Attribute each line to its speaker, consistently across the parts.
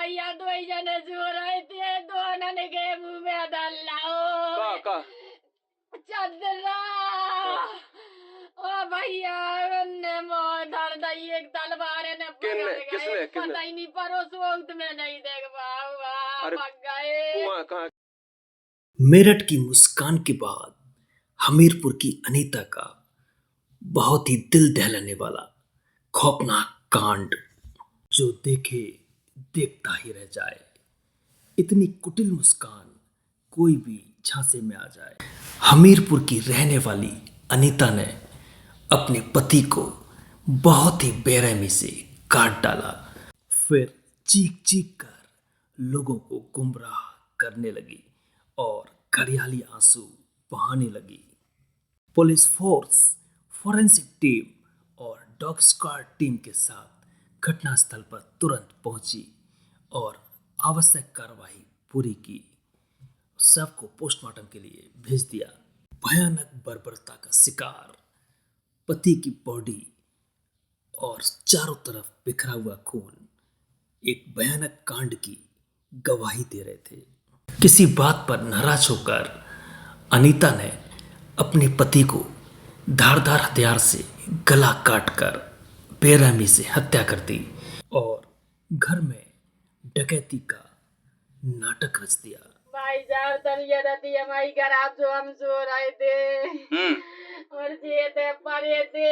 Speaker 1: भैया दो ही जने सो रहे थे, दोनों ने के मुंह में डाला
Speaker 2: का
Speaker 1: चदरा। ओ भैया ने धर दई एक तलवार ने पकड़ गए, पता ही नहीं परोस वक्त में नहीं देख पाऊंगा, भाग गए।
Speaker 3: मेरठ की मुस्कान के बाद हमीरपुर की अनीता का बहुत ही दिल दहलाने वाला खौफनाक कांड, जो देखे देखता ही रह जाए। इतनी कुटिल मुस्कान कोई भी झांसे में आ जाए। हमीरपुर की रहने वाली अनीता ने अपने पति को बहुत ही बेरहमी से काट डाला, फिर चीख चीख कर लोगों को गुमराह करने लगी और घड़ियाली आंसू बहाने लगी। पुलिस फोर्स, फोरेंसिक टीम और डॉग स्क्वाड टीम के साथ घटनास्थल पर तुरंत पहुंची और आवश्यक कार्रवाई पूरी की। शव को पोस्टमार्टम के लिए भेज दिया। भयानक बर्बरता का शिकार पति की बॉडी और चारों तरफ बिखरा हुआ खून एक भयानक कांड की गवाही दे रहे थे। किसी बात पर नाराज होकर अनीता ने अपने पति को धारदार हथियार से गला काटकर बेरहमी से हत्या कर दी और घर में डकैती का नाटक रच दिया।
Speaker 1: भाई साहब तनिया रहती हमारी घर आप जो हम सो रहे थे और ये थे परे थे,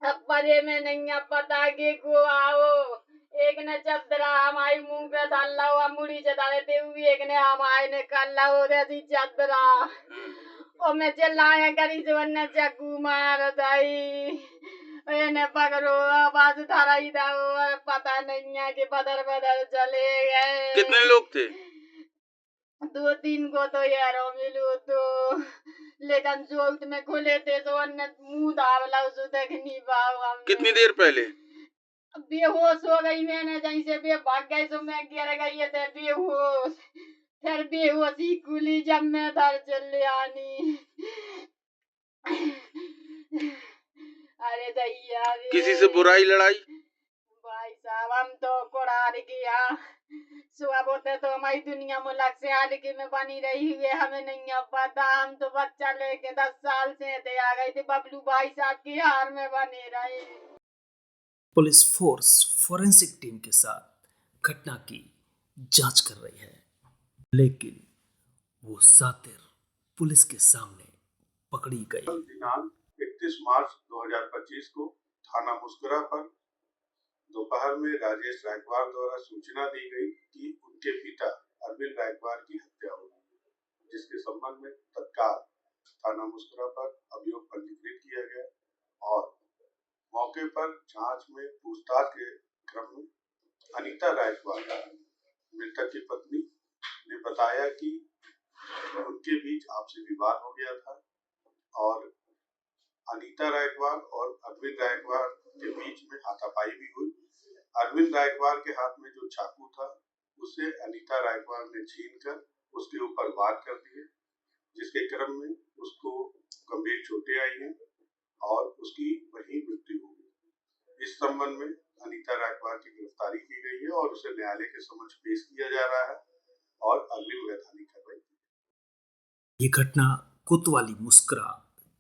Speaker 1: अब परे में नहीं पता कि को आओ। एक ने चदरा हमारी मुंह पे डाला हुआ मुड़ी चढ़ा देते हुए, एक ने हमारे ने कल्ला हो रही चदरा और मैं चिल्लाया करी से वरना चाकू मार दाई ने पकड़ो आवाज उठा रही था और पता नहीं है कि बदर बदर चले गए।
Speaker 2: कितने लोग थे?
Speaker 1: 2-3 को तो यारो मिलो तो, लेकिन जोत में खुले थे तो अन्य मुंह धावला उसे देख नहीं पाओ हम।
Speaker 2: कितनी देर पहले?
Speaker 1: बेहोश हो गई मैंने, जैसे बे भाग गई तो मैं गिर गई थे बेहोश, फिर बेहोशी खुली जब मैं धर चले आनी। अरे दैया रे।
Speaker 2: किसी से बुराई लड़ाई?
Speaker 1: भाई साहब हम तो कुड़ार गया सुबह बोते तो हमारी दुनिया मुल्क से हालकी में बनी रही हुई, हमें नहीं पता। हम तो बच्चा लेके 10 साल से थे, आ गए थे बबलू भाई साहब की हार में बने रहे।
Speaker 3: पुलिस फोर्स फोरेंसिक टीम के साथ घटना की जांच कर रही है, लेकिन वो सातिर पुलिस के सामने पकड़ी गई।
Speaker 4: दिनांक 31 मार्च 2025 को थाना मुस्कुरा पर दोपहर में राजेश रायकवार द्वारा सूचना दी गई कि उनके पिता अरविंद रायकवार की हत्या हो गई, जिसके संबंध में तत्काल थाना मुस्कुरा पर अभियोग पंजीकृत किया गया और मौके पर जांच में पूछताछ के क्रम में अनीता रायकवार, मृतक की पत्नी, ने बताया कि उनके बीच आपसी विवाद हो गया था और अनीता रायकवार और अरविंद रायकवार के बीच में हाथापाई भी हुई। अरविंद रायकवार के हाथ में जो चाकू था उसे अनीता रायकवार ने छीनकर उसके ऊपर वार कर दिए, जिसके क्रम में उसको गंभीर चोटें आई हैं और उसकी वहीं मृत्यु हो गई। इस संबंध में अनीता रायकवार की गिरफ्तारी की गई है और उसे न्यायालय के समक्ष पेश किया जा रहा है और अग्रिम वैधानिक कार्रवाई।
Speaker 3: ये घटना कोतवाली मुस्कुरा,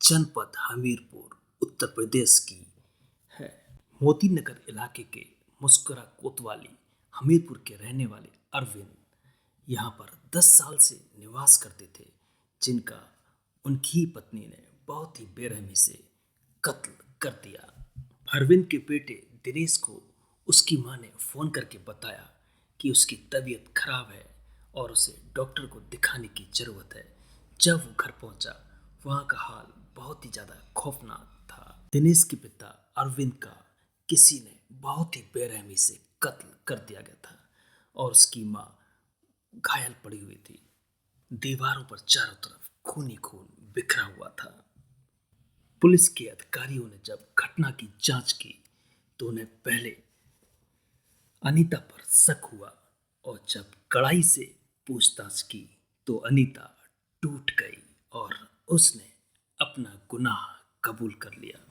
Speaker 3: जनपद हमीरपुर, उत्तर प्रदेश की है। मोती नगर इलाके के मुस्कुरा कोतवाली हमीरपुर के रहने वाले अरविंद यहाँ पर 10 साल से निवास करते थे, जिनका उनकी पत्नी ने बहुत ही बेरहमी से कत्ल कर दिया। अरविंद के बेटे दिनेश को उसकी मां ने फोन करके बताया कि उसकी तबीयत खराब है और उसे डॉक्टर को दिखाने की जरूरत है। जब वो घर पहुंचा, वहां का हाल बहुत ही ज्यादा खौफनाक था। दिनेश के पिता अरविंद का किसी ने बहुत ही बेरहमी से कत्ल कर दिया गया था और उसकी मां घायल पड़ी हुई थी। दीवारों पर चारों तरफ खून ही खून बिखरा हुआ था। पुलिस के अधिकारियों ने जब घटना की जांच की तो उन्हें पहले अनीता पर शक हुआ और जब कड़ाई से पूछताछ की तो अनीता टूट गई और उसने अपना गुनाह कबूल कर लिया।